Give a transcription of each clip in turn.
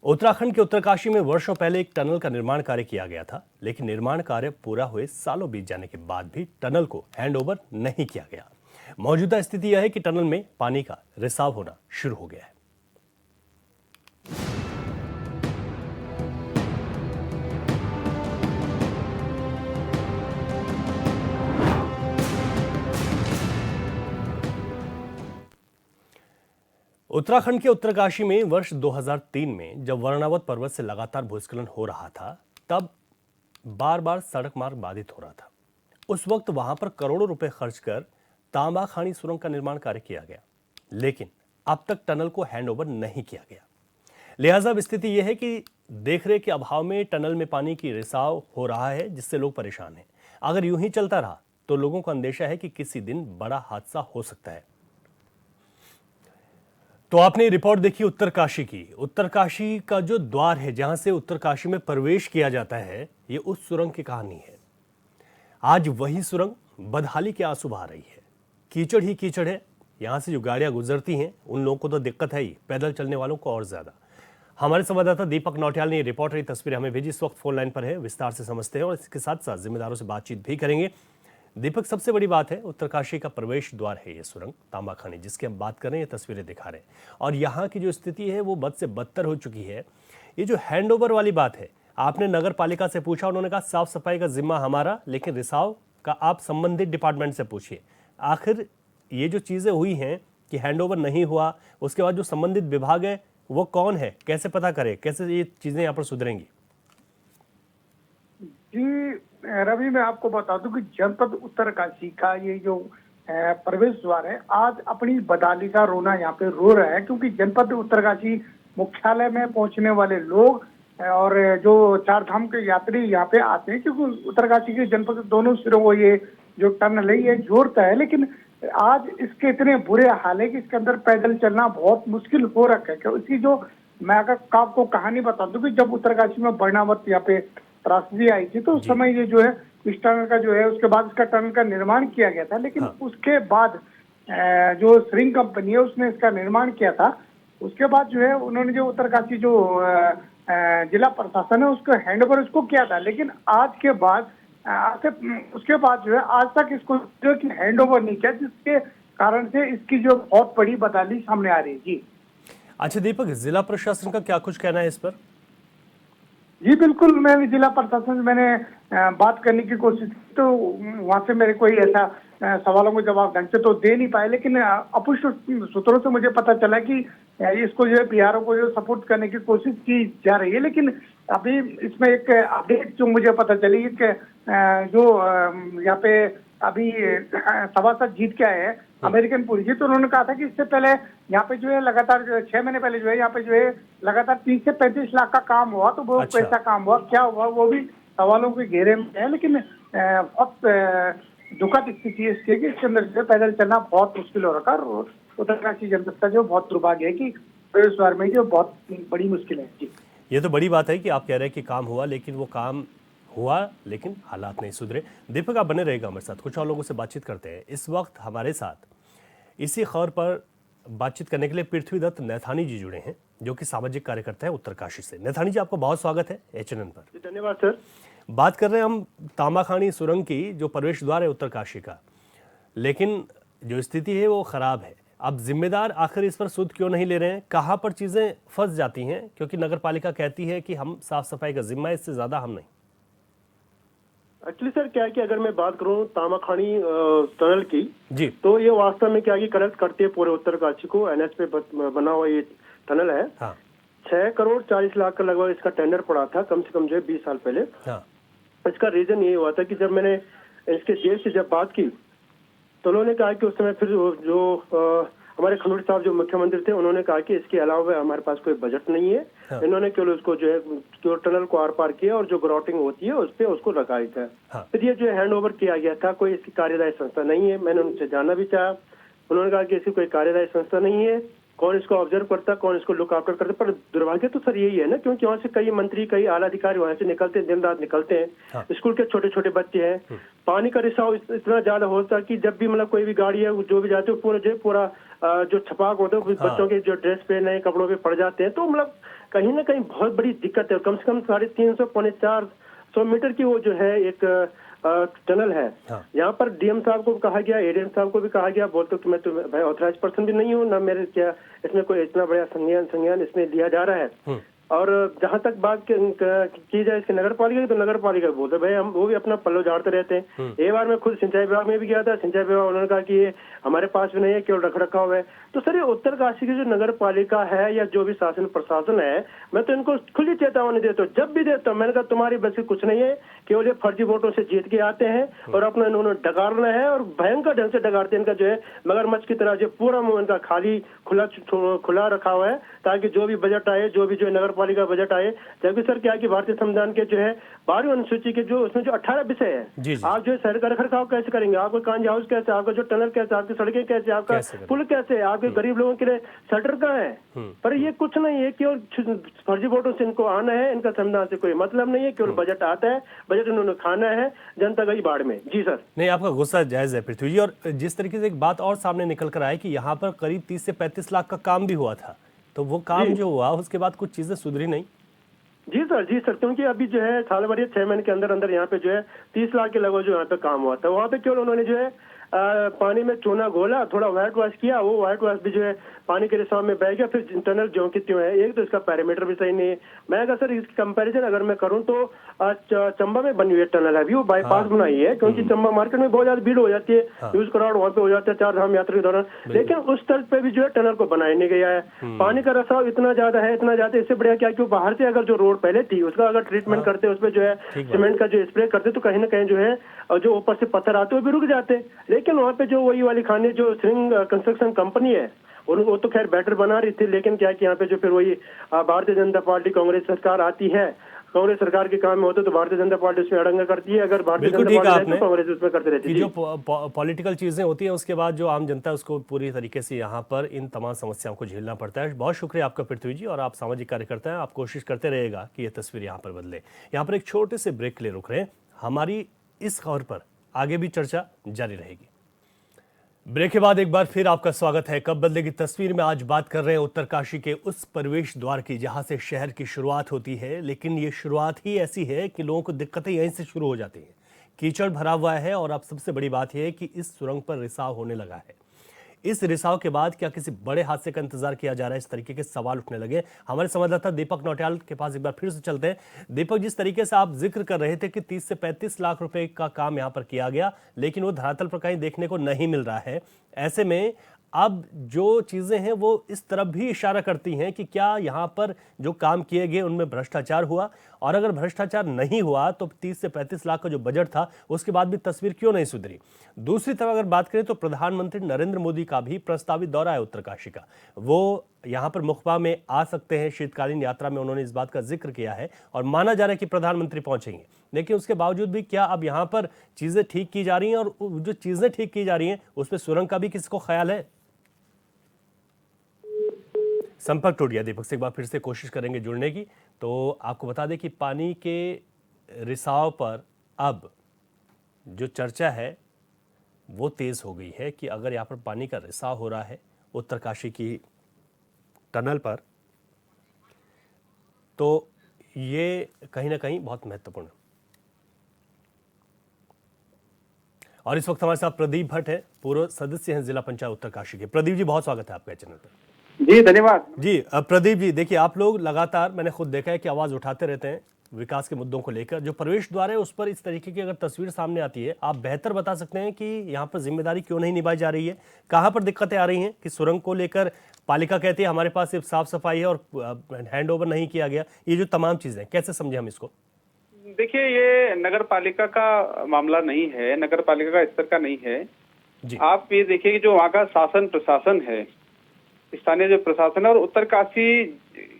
उत्तराखंड के उत्तरकाशी में वर्षों पहले एक टनल का निर्माण कार्य किया गया था, लेकिन निर्माण कार्य पूरा हुए सालों बीत जाने के बाद भी टनल को हैंडओवर नहीं किया गया। मौजूदा स्थिति यह है कि टनल में पानी का रिसाव होना शुरू हो गया है। उत्तराखंड के उत्तरकाशी में वर्ष 2003 में जब वर्णावत पर्वत से लगातार भूस्खलन हो रहा था, तब बार बार सड़क मार्ग बाधित हो रहा था। उस वक्त वहां पर करोड़ों रुपए खर्च कर तांबा खानी सुरंग का निर्माण कार्य किया गया, लेकिन अब तक टनल को हैंडओवर नहीं किया गया। लिहाजा अब स्थिति यह है कि देखरेख के अभाव में टनल में पानी की रिसाव हो रहा है, जिससे लोग परेशान हैं। अगर यूं ही चलता रहा तो लोगों को अंदेशा है कि किसी दिन बड़ा हादसा हो सकता है। तो आपने रिपोर्ट देखी उत्तरकाशी की। उत्तरकाशी का जो द्वार है जहां से उत्तरकाशी में प्रवेश किया जाता है, ये उस सुरंग की कहानी है। आज वही सुरंग बदहाली के आंसू बहा रही है। कीचड़ ही कीचड़ है। यहां से जो गाड़ियां गुजरती हैं उन लोगों को तो दिक्कत है ही, पैदल चलने वालों को और ज्यादा। हमारे संवाददाता दीपक नौटियाल ने रिपोर्ट की तस्वीरें हमें भेजी। इस वक्त फोन लाइन पर है, विस्तार से समझते हैं और इसके साथ साथ जिम्मेदारों से बातचीत भी करेंगे। दीपक, सबसे बड़ी बात है उत्तरकाशी का प्रवेश द्वार है ये सुरंग तांबा खानी, जिसकी हम बात कर रहे हैं, ये तस्वीरें दिखा रहे हैं। और यहाँ की जो स्थिति है वो बद से बदतर हो चुकी है। ये जो हैंडओवर वाली बात है, आपने नगर पालिका से पूछा, उन्होंने कहा साफ सफाई का जिम्मा हमारा, लेकिन रिसाव का आप संबंधित डिपार्टमेंट से पूछिए। आखिर ये जो चीजें हुई हैं कि हैंडओवर नहीं हुआ, उसके बाद जो संबंधित विभाग है वो कौन है, कैसे पता करे, कैसे ये चीजें यहाँ पर सुधरेंगी? जी रवि, मैं आपको बता दूं कि जनपद उत्तरकाशी का ये जो प्रवेश द्वार है, आज अपनी बदहाली का रोना यहाँ पे रो रहा है, क्योंकि जनपद उत्तरकाशी मुख्यालय में पहुंचने वाले लोग और जो चार धाम के यात्री यहाँ पे आते हैं, क्योंकि उत्तरकाशी के जनपद दोनों सिरों को ये जो टनल है ये जोड़ता है। लेकिन आज इसके इतने बुरे हाल है कि इसके अंदर पैदल चलना बहुत मुश्किल हो रखा है। इसकी जो मैं अगर आपको कहानी बता दूं कि जब उत्तरकाशी में वर्णावत यहाँ पे त्रासदी आई थी, तो उस समय ये जो है इस टनल का जो है उसके बाद इसका टनल का निर्माण किया गया था। लेकिन उसके बाद जो श्रिंग कंपनी है उसने इसका निर्माण किया था। उसके बाद जो है उन्होंने जो उत्तरकाशी जो जिला प्रशासन है उसको हैंडओवर उसको किया था। लेकिन आज के बाद उसके बाद जो है आज तक इसको जो कि हैंडओवर नहीं किया, जिसके कारण से इसकी जो बहुत बड़ी बदहाली सामने आ रही है। जी अच्छा दीपक, जिला प्रशासन का क्या कुछ कहना है इस पर? जी बिल्कुल, मैंने जिला प्रशासन से मैंने बात करने की कोशिश की, तो वहां से मेरे कोई ऐसा सवालों को जवाब ढंग से तो दे नहीं पाए। लेकिन अपुष्ट सूत्रों से मुझे पता चला कि इसको जो है बिहारों को जो सपोर्ट करने की कोशिश की जा रही है। लेकिन अभी इसमें एक अपडेट जो मुझे पता चली कि जो यहाँ पे अभी सभासद जीत के आए हैं अमेरिकन पुलिस जी, तो उन्होंने कहा था कि इससे पहले यहाँ पे जो है लगातार 6 महीने पहले जो है यहाँ पे जो है लगातार 30 से 35 लाख का काम हुआ। तो वो कैसा काम हुआ, क्या हुआ, वो भी सवालों के घेरे में है। लेकिन बहुत दुखद स्थिति है इसकी कि इसके अंदर जो पैदल चलना बहुत मुश्किल हो रखा है। और उत्तरकाशी जनपद का जो बहुत दुर्भाग्य है कि प्रवेश द्वार में जो बहुत बड़ी मुश्किल है। जी ये तो बड़ी बात है कि आप कह रहे हैं कि काम हुआ, लेकिन वो काम हुआ लेकिन हालात नहीं सुधरे। दीपक, आप बने रहेगा हमारे साथ, कुछ और लोगों से बातचीत करते हैं। इस वक्त हमारे साथ इसी खबर पर बातचीत करने के लिए पृथ्वीदत्त नैथानी जी जुड़े हैं, जो कि सामाजिक कार्यकर्ता है उत्तरकाशी से। नैथानी जी, आपका बहुत स्वागत है HNN पर। धन्यवाद सर। बात कर रहे हैं हम तांबाखानी सुरंग की, जो प्रवेश द्वार है उत्तरकाशी का, लेकिन जो स्थिति है वो खराब है। अब जिम्मेदार आखिर इस पर सुध क्यों नहीं ले रहे हैं? कहाँ पर चीजें फंस जाती हैं? क्योंकि नगर पालिका कहती है कि हम साफ सफाई का जिम्मा है, इससे ज्यादा हम नहीं। एक्चुअली सर क्या है कि अगर मैं बात करूं तांबाखानी टनल की जी, तो ये वास्तव में क्या है कि कनेक्ट करती है पूरे उत्तरकाशी को। NH पे बना हुआ ये टनल है। हाँ 6 करोड़ 40 लाख का लगभग इसका टेंडर पड़ा था, कम से कम जो है 20 साल पहले। हाँ इसका रीजन ये हुआ था कि जब मैंने इसके जेल से जब बात की तो उन्होंने कहा कि उस समय फिर जो हमारे खनौरी साहब जो मुख्यमंत्री थे, उन्होंने कहा कि इसके अलावा हमारे पास कोई बजट नहीं है। हाँ। इन्होंने केवल उसको जो है जो टनल को आर पार किया और जो ग्राउटिंग होती है उस पर उसको लगाई था। हाँ। फिर ये जो है हैंड ओवर किया गया था, कोई इसकी कार्यदायी संस्था नहीं है। मैंने उनसे जानना भी चाहा, उन्होंने कहा कि इसकी कोई कार्यदायी संस्था नहीं है। कौन इसको ऑब्जर्व करता, कौन इसको लुक आफ्टर करता। पर दुर्भाग्य तो सर यही है ना, क्योंकि वहाँ से कई मंत्री, कई आला अधिकारी वहाँ से निकलते हैं, दिन रात निकलते हैं। हाँ। स्कूल के छोटे छोटे बच्चे हैं। पानी का रिसाव इतना ज्यादा होता है कि जब भी मतलब कोई भी गाड़ी है जो भी जाते हो पूरा जो छपाक होता है बच्चों के जो ड्रेस पे नए कपड़ों पे पड़ जाते हैं। तो मतलब कहीं ना कहीं बहुत बड़ी दिक्कत है। कम से कम 350 पौने 400 मीटर की वो जो है एक टनल है। हाँ। यहाँ पर डीएम साहब को कहा गया, एडीएम साहब को भी कहा गया, बोलते कि मैं तो भाई ऑथराइज पर्सन भी नहीं हूँ ना, मेरे क्या इसमें कोई इतना बड़ा संज्ञान इसमें लिया जा रहा है। और जहां तक बात की जाए इसके नगर पालिका की, तो नगर पालिका बोलते भाई हम वो भी अपना पल्लो झाड़ते रहते हैं। एक बार मैं खुद सिंचाई विभाग में भी गया था, सिंचाई विभाग उन्होंने कहा कि ये हमारे पास भी नहीं है, केवल रख रखा हुआ है। तो सर ये उत्तरकाशी की जो नगर पालिका है या जो भी शासन प्रशासन है, मैं तो इनको खुली चेतावनी देता हूँ, जब भी देता हूँ। मैंने कहा तुम्हारी बस की कुछ नहीं है, केवल ये फर्जी वोटों से जीत के आते हैं और अपना इन्होंने डगाड़ना है और भयंकर ढंग से डगाड़ते हैं। इनका जो है मगरमच्छ की तरह जो पूरा मुंह इनका खाली खुला रखा हुआ है, ताकि जो भी बजट आए, जो भी जो नगर पालिका बजट आए। जबकि सर क्या है कि भारतीय संविधान के जो है 12वीं अनुसूची के जो उसमें जो 18 विषय है, आप जो है शहर का रखरखाव कैसे करेंगे, आपका कांजी हाउस कैसे, आपका जो टनल कैसे, आपकी सड़कें कैसे, आपका पुल कैसे, आपके गरीब लोगों के लिए शटर कहाँ है। पर ये कुछ नहीं है, केवल फर्जी वोटों से इनको आना है, इनका संविधान से कोई मतलब नहीं है, केवल बजट आता है, बजट इन्होंने खाना है, जनता गई बाढ़ में। जी सर। नहीं, आपका गुस्सा जायज है पृथ्वी जी। और जिस तरीके से एक बात और सामने निकल कर आए कि यहाँ पर करीब 30 से 35 लाख का काम भी हुआ था, तो वो काम जो हुआ उसके बाद कुछ चीजें सुधरी नहीं। जी सर, क्योंकि अभी जो है साल भर 6 महीने के अंदर अंदर यहाँ पे जो है 30 लाख के लगभग जो यहाँ पे काम हुआ था। वहाँ पे केवल उन्होंने जो है पानी में चूना घोला, थोड़ा व्हाइट वॉश किया, वो व्हाइट वॉश भी जो है पानी के रिसाव में बह गया, फिर टनल जो की त्यों है। एक तो इसका पैरामीटर भी सही नहीं है। मैं अगर सर इसकी कंपैरिजन अगर मैं करूं तो चंबा में बनी हुई टनल है, अभी वो बाईपास बनाई है, क्योंकि चंबा मार्केट में बहुत ज्यादा भीड़ हो जाती है, यूज क्राउड वहाँ पे हो जाता है 4 धाम यात्रा के दौरान, लेकिन उस तर्ज पे भी जो है टनल को बनाया नहीं गया है। पानी का रिसाव इतना ज्यादा है, इतना ज्यादा, इससे बढ़िया क्या कि बाहर से अगर जो रोड पहले थी उसका अगर ट्रीटमेंट करते, उसमें जो है सीमेंट का जो स्प्रे करते, तो कहीं ना कहीं जो है जो ऊपर से पत्थर आते वो भी रुक जाते। लेकिन वहाँ पे जो वही वाली खाने जो सिंह कंस्ट्रक्शन कंपनी है, वो तो खैर बेटर बना रही थी, लेकिन क्या कि यहाँ पे जो फिर वही भारतीय जनता पार्टी कांग्रेस सरकार आती है, कांग्रेस सरकार के काम में होते तो भारतीय जनता पार्टी उसमें अड़ंगा करती है, अगर भारतीय जनता पार्टी तो कांग्रेस उसमें करते रहती है। जो पॉलिटिकल चीजें होती हैं उसके बाद जो आम जनता है उसको पूरी तरीके से यहाँ पर इन तमाम समस्याओं को झेलना पड़ता है। बहुत शुक्रिया आपका पृथ्वी जी, और आप सामाजिक कार्यकर्ता हैं, आप कोशिश करते रहेगा कि ये तस्वीर यहाँ पर बदले। यहाँ पर एक छोटे से ब्रेक के लिए रुक रहे हैं, हमारी इस खबर पर आगे भी चर्चा जारी रहेगी। ब्रेक के बाद एक बार फिर आपका स्वागत है। कब बदलेगी तस्वीर में आज बात कर रहे हैं उत्तरकाशी के उस प्रवेश द्वार की जहां से शहर की शुरुआत होती है, लेकिन ये शुरुआत ही ऐसी है कि लोगों को दिक्कतें यहीं से शुरू हो जाती हैं। कीचड़ भरा हुआ है और अब सबसे बड़ी बात यह है कि इस सुरंग पर रिसाव होने लगा है। इस रिसाव के बाद क्या किसी बड़े हादसे का इंतजार किया जा रहा है, इस तरीके के सवाल उठने लगे। हमारे संवाददाता दीपक नौटियाल के पास एक बार फिर से चलते हैं। दीपक, जिस तरीके से आप जिक्र कर रहे थे कि 30 से 35 लाख रुपए का काम यहां पर किया गया, लेकिन वो धरातल पर कहीं देखने को नहीं मिल रहा है। ऐसे में अब जो चीजें हैं वो इस तरफ भी इशारा करती हैं कि क्या यहाँ पर जो काम किए गए उनमें भ्रष्टाचार हुआ, और अगर भ्रष्टाचार नहीं हुआ तो 30 से 35 लाख का जो बजट था उसके बाद भी तस्वीर क्यों नहीं सुधरी। दूसरी तरफ अगर बात करें तो प्रधानमंत्री नरेंद्र मोदी का भी प्रस्तावित दौरा है उत्तरकाशी का, वो यहाँ पर मुखबा में आ सकते हैं। शीतकालीन यात्रा में उन्होंने इस बात का जिक्र किया है और माना जा रहा है कि प्रधानमंत्री पहुंचेंगे, लेकिन उसके बावजूद भी क्या अब यहाँ पर चीजें ठीक की जा रही हैं, और जो चीजें ठीक की जा रही हैं उस पर सुरंग का भी किसी को ख्याल है? संपर्क टूट गया दीपक से, एक बार फिर से कोशिश करेंगे जुड़ने की। तो आपको बता दें कि पानी के रिसाव पर अब जो चर्चा है वो तेज हो गई है कि अगर यहाँ पर पानी का रिसाव हो रहा है उत्तरकाशी की टनल पर, तो ये कहीं ना कहीं बहुत महत्वपूर्ण है। और इस वक्त हमारे साथ प्रदीप भट्ट है, पूर्व सदस्य हैं जिला पंचायत उत्तरकाशी के। प्रदीप जी, बहुत स्वागत है आपका चैनल पर। जी धन्यवाद जी। प्रदीप जी, देखिए आप लोग लगातार, मैंने खुद देखा है कि आवाज उठाते रहते हैं विकास के मुद्दों को लेकर। जो प्रवेश द्वार है उस पर इस तरीके की अगर तस्वीर सामने आती है, आप बेहतर बता सकते हैं कि यहाँ पर जिम्मेदारी क्यों नहीं निभाई जा रही है, कहाँ पर दिक्कतें आ रही हैं कि सुरंग को लेकर पालिका कहती है हमारे पास सिर्फ साफ सफाई है और हैंड ओवर नहीं किया गया, ये जो तमाम चीजें कैसे समझे हम इसको? देखिए, ये नगर पालिका का मामला नहीं है, नगर पालिका का स्तर का नहीं है जी। आप ये देखिए कि जो वहाँ का शासन प्रशासन है, स्थानीय जो प्रशासन है, और उत्तरकाशी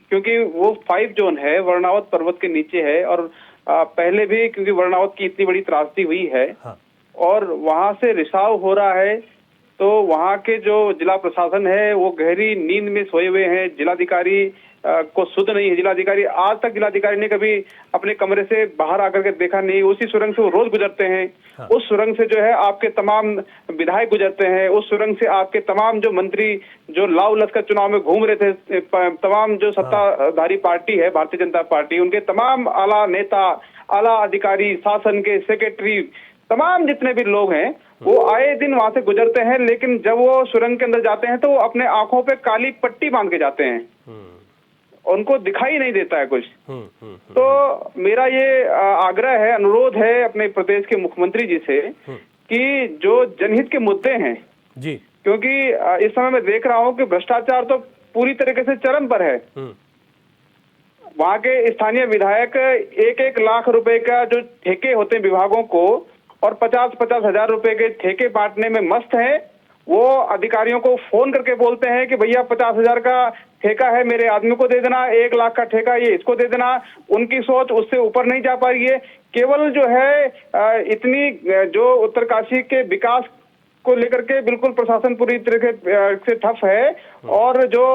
क्योंकि वो 5 जोन है, वर्णावत पर्वत के नीचे है, और पहले भी क्योंकि वर्णावत की इतनी बड़ी त्रासदी हुई है हाँ। और वहां से रिसाव हो रहा है, तो वहां के जो जिला प्रशासन है वो गहरी नींद में सोए हुए हैं। जिलाधिकारी को सुध नहीं है। जिलाधिकारी आज तक जिलाधिकारी ने कभी अपने कमरे से बाहर आकर के देखा नहीं। उसी सुरंग से वो रोज गुजरते हैं। हाँ। उस सुरंग से जो है आपके तमाम विधायक गुजरते हैं। उस सुरंग से आपके तमाम जो मंत्री जो लाव लश्कर चुनाव में घूम रहे थे, तमाम जो सत्ताधारी पार्टी है भारतीय जनता पार्टी, उनके तमाम आला नेता, आला अधिकारी, शासन के सेक्रेटरी, तमाम जितने भी लोग हैं वो आए दिन वहां से गुजरते हैं। लेकिन जब वो सुरंग के अंदर जाते हैं तो वो अपने आंखों पे काली पट्टी बांध के जाते हैं, उनको दिखाई नहीं देता है कुछ। तो मेरा ये आग्रह है, अनुरोध है अपने प्रदेश के मुख्यमंत्री जी से कि जो जनहित के मुद्दे हैं जी, क्योंकि इस समय मैं देख रहा हूं कि भ्रष्टाचार तो पूरी तरीके से चरम पर है। वहां के स्थानीय विधायक 1-1 लाख रुपए का जो ठेके होते हैं विभागों को और 50-50 हजार रुपए के ठेके बांटने में मस्त है। वो अधिकारियों को फोन करके बोलते हैं कि भैया 50,000 का ठेका है, मेरे आदमी को दे देना, 1 लाख का ठेका ये इसको दे देना। उनकी सोच उससे ऊपर नहीं जा पा रही है। केवल जो है इतनी जो उत्तरकाशी के विकास को लेकर के बिल्कुल प्रशासन पूरी तरीके से ठप है और जो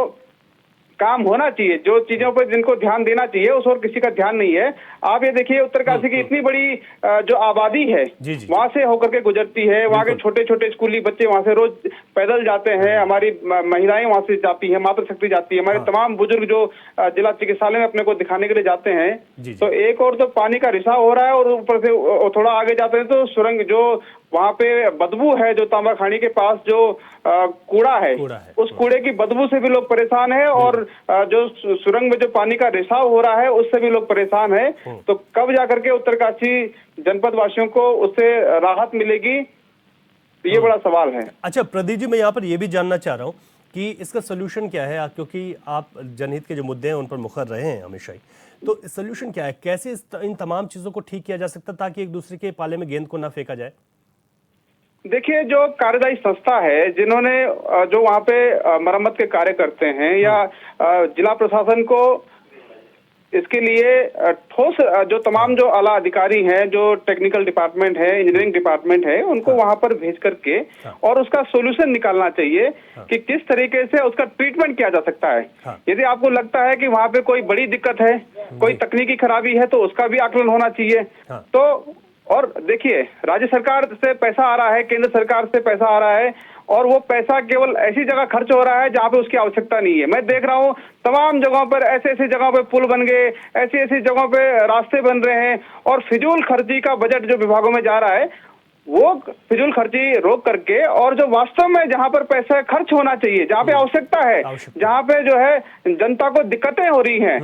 काम होना चाहिए, जो चीजों पर जिनको ध्यान देना चाहिए उस और किसी का ध्यान नहीं है। आप ये देखिए उत्तरकाशी की इतनी बड़ी जो आबादी है वहां से होकर के गुजरती है। वहां के छोटे छोटे स्कूली बच्चे वहां से रोज पैदल जाते हैं, हमारी महिलाएं वहां से जाती है, मातृशक्ति जाती है, हमारे तमाम बुजुर्ग जो जिला चिकित्सालय में अपने को दिखाने के लिए जाते हैं। तो एक और तो पानी का रिसाव हो रहा है और ऊपर से थोड़ा आगे जाते हैं तो सुरंग जो वहां पे बदबू है, जो तांबा खानी के पास जो कूड़ा है उस कूड़े की बदबू से भी लोग परेशान है और जो सुरंग में जो पानी का रिसाव हो रहा है उससे भी लोग परेशान है। तो कब जाकर के उत्तरकाशी जनपद वासियों को उससे राहत मिलेगी, तो ये बड़ा सवाल है। अच्छा प्रदीप जी, मैं यहाँ पर ये भी जानना चाह रहा हूँ कि इसका सोल्यूशन क्या है, क्योंकि आप जनहित के जो मुद्दे हैं उन पर मुखर रहे हैं हमेशा ही, तो सोल्यूशन क्या है, कैसे इन तमाम चीजों को ठीक किया जा सकता है ताकि एक दूसरे के पाले में गेंद को ना फेंका जाए? देखिए, जो कार्यदायी संस्था है जिन्होंने जो वहाँ पे मरम्मत के कार्य करते हैं या जिला प्रशासन को इसके लिए ठोस जो तमाम जो आला अधिकारी हैं, जो टेक्निकल डिपार्टमेंट है, इंजीनियरिंग डिपार्टमेंट है, उनको वहां पर भेज करके और उसका सोल्यूशन निकालना चाहिए कि किस तरीके से उसका ट्रीटमेंट किया जा सकता है। यदि आपको लगता है कि वहां पे कोई बड़ी दिक्कत है, कोई तकनीकी खराबी है, तो उसका भी आकलन होना चाहिए। तो और देखिए, राज्य सरकार से पैसा आ रहा है, केंद्र सरकार से पैसा आ रहा है और वो पैसा केवल ऐसी जगह खर्च हो रहा है जहां पे उसकी आवश्यकता नहीं है। मैं देख रहा हूँ तमाम जगहों पर ऐसे ऐसी जगहों पे पुल बन गए, ऐसी ऐसी जगहों पे रास्ते बन रहे हैं और फिजूल खर्ची का बजट जो विभागों में जा रहा है वो फिजूल खर्ची रोक करके और जो वास्तव में जहां पर पैसा खर्च होना चाहिए, जहां पे आवश्यकता है, जहां पे जो है जनता को दिक्कतें हो रही हैं,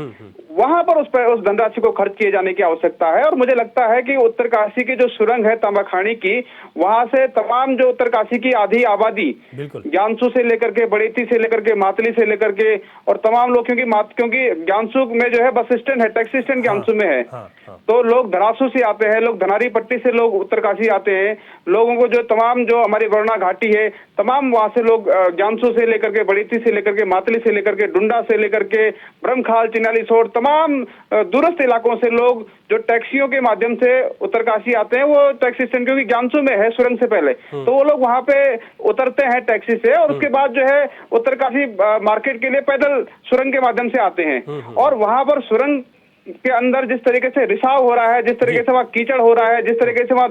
वहां पर उस धनराशि को खर्च किए जाने की आवश्यकता है। और मुझे लगता है कि उत्तरकाशी की जो सुरंग है तांबाखानी की, वहां से तमाम जो उत्तरकाशी की आधी आबादी, ज्ञानसू से लेकर के बड़ेती से लेकर के मातली से लेकर के और तमाम लोग, क्योंकि ज्ञानसू में जो है बस स्टैंड है, टैक्सी स्टैंड ज्ञानसू में है, तो लोग धरासू से आते हैं, लोग धनारी पट्टी से लोग उत्तरकाशी आते हैं। लोगों को जो तमाम जो हमारी वरुणा घाटी है, तमाम वहां से लोग ज्ञानसू से लेकर के बड़ेती से लेकर के मातली से लेकर के डुंडा से लेकर के ब्रह्मखाल, चिनाली सोड़, तमाम दूरस्थ इलाकों से लोग जो टैक्सियों के माध्यम से उत्तरकाशी आते हैं, वो टैक्सी स्टैंड क्योंकि ज्ञानसू में है सुरंग से पहले, तो वो लोग वहां पे उतरते हैं टैक्सी से और उसके बाद जो है उत्तरकाशी मार्केट के लिए पैदल सुरंग के माध्यम से आते हैं। और वहां पर सुरंग के अंदर जिस तरीके से रिसाव हो रहा है, जिस तरीके से वहाँ कीचड़ हो रहा है, जिस तरीके से वहाँ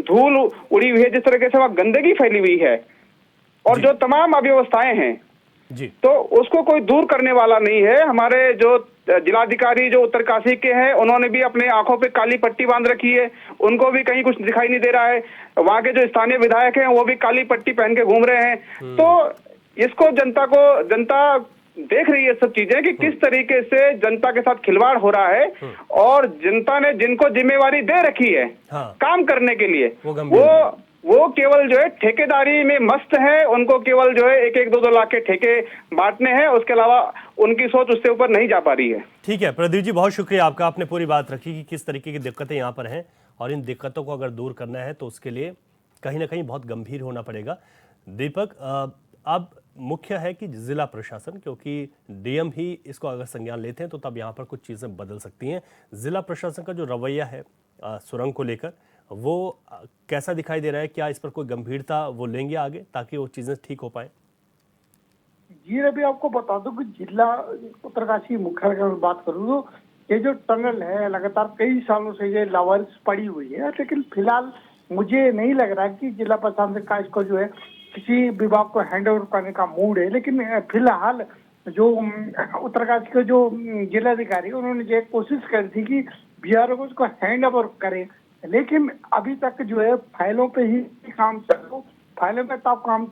धूल उड़ी हुई है, जिस तरीके से वहाँ गंदगी फैली हुई है और जो तमाम अव्यवस्थाएं हैं जी, तो उसको कोई दूर करने वाला नहीं है। हमारे जो जिलाधिकारी जो उत्तरकाशी के हैं, उन्होंने भी अपने आंखों पे काली पट्टी बांध रखी है, उनको भी कहीं कुछ दिखाई नहीं दे रहा है। वहाँ के जो स्थानीय विधायक हैं वो भी काली पट्टी पहन के घूम रहे हैं। तो इसको जनता देख रही है सब चीजें कि किस तरीके से जनता के साथ खिलवाड़ हो रहा है और जनता ने जिनको जिम्मेवारी दे रखी है काम करने के लिए, वो केवल जो है ठेकेदारी में मस्त है। उनको केवल जो है 1-2 लाख के ठेके बांटने हैं, उसके अलावा उनकी सोच उससे ऊपर नहीं जा पा रही है। ठीक है प्रदीप जी, बहुत शुक्रिया आपका, आपने पूरी बात रखी कि किस तरीके की दिक्कतें यहाँ पर हैं और इन दिक्कतों को अगर दूर करना है तो उसके लिए कहीं ना कहीं बहुत गंभीर होना पड़ेगा। दीपक, अब मुख्य है कि जिला प्रशासन, क्योंकि डीएम ही इसको अगर संज्ञान लेते हैं तो तब यहाँ पर कुछ चीज़ें बदल सकती हैं। जिला प्रशासन का जो रवैया है सुरंग को लेकर, वो कैसा दिखाई दे रहा है? क्या इस पर कोई गंभीरता वो लेंगे आगे ताकि वो चीज़ें ठीक हो पाए? जी अभी आपको बता दूं कि जिला उत्तरकाशी मुख्यालय की मैं बात करूं तो ये जो टनल है लगातार कई सालों से ये लावारिस पड़ी हुई है, लेकिन फिलहाल मुझे नहीं लग रहा कि जिला प्रशासन का इसको जो है किसी विभाग को हैंड ओवर करने का मूड है। लेकिन फिलहाल जो उत्तरकाशी के जो जिलाधिकारी उन्होंने जो कोशिश करी थी कि बीआरओ को उसको हैंड ओवर करें, लेकिन अभी तक जो है फाइलों पे ही काम चल रहा है। फाइलों में तब काम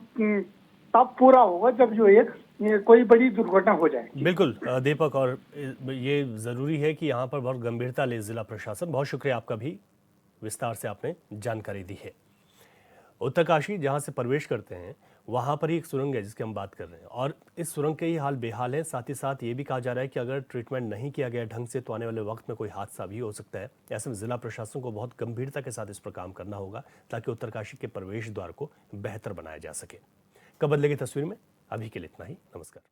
तब पूरा होगा जब जो है ये कोई बड़ी दुर्घटना हो जाए। बिल्कुल दीपक, और ये ज़रूरी है कि यहाँ पर बहुत गंभीरता ले जिला प्रशासन। बहुत शुक्रिया आपका भी, विस्तार से आपने जानकारी दी है। उत्तरकाशी जहाँ से प्रवेश करते हैं वहाँ पर ही एक सुरंग है जिसकी हम बात कर रहे हैं, और इस सुरंग के ही हाल बेहाल है। साथ ही साथ ये भी कहा जा रहा है कि अगर ट्रीटमेंट नहीं किया गया ढंग से तो आने वाले वक्त में कोई हादसा भी हो सकता है। ऐसे में जिला प्रशासन को बहुत गंभीरता के साथ इस पर काम करना होगा ताकि उत्तरकाशी के प्रवेश द्वार को बेहतर बनाया जा सके। कब बदलेगी तस्वीर में, अभी के लिए इतना ही। नमस्कार।